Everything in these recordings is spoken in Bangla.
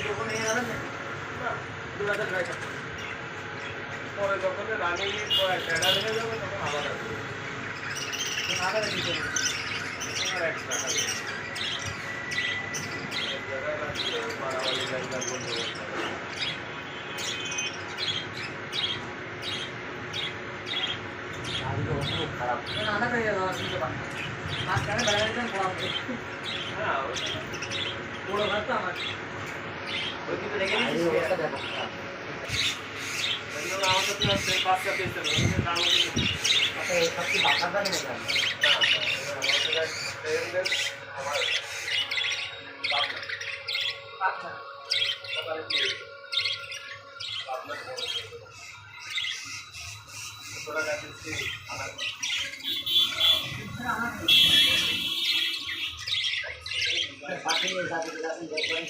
যখন এই আলাদা না 2000 টাকা পরে যখন রানিং ট্রেডার হয়ে যাবে তখন আলাদা আলাদা দিতে হবে আর এক্সট্রা টাকা জায়গায় রাখতে মারামারি জায়গা বন্ধ করতে হবে আমি তো খুব খারাপ না আলাদা হয়ে যাওয়া কিন্তু বাদ মাছ কানে বেড়াইতে খারাপ হ্যাঁ বড় ভাত তো আমার ওই কিন্তু রেখে দিয়েছি অবস্থা দেখো কিন্তু আমাদের তো আছে পাঁচটা পেজ দেবো দাম কিন্তু আচ্ছা এই সব কি বাকার দাম নেই না আমাদের ট্রেন্ডের আমার পাঁচটা তারপরে কি আপনার ছোটটা কাটছি আমার বাকি যাতে যাতে দেখবেন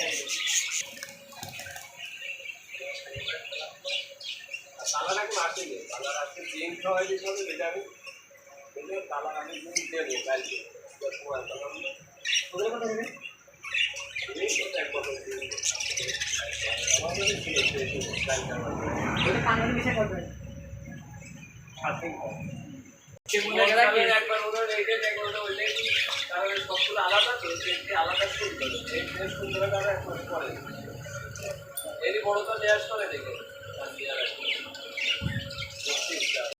তালা নাকি মারতে নেই তালা আজকে চেঞ্জ হয় দিতে যেটা আমি বললে তালা আমি দেবো কালকে ওদের কথা নেই কানের বিষয় করবেন একবার ওদের রেখে তাহলে সবগুলো আলাদা তো আলাদা সুন্দর সুন্দর তারা একবার করে এরই বড় তো দেওয়ার করে দেখে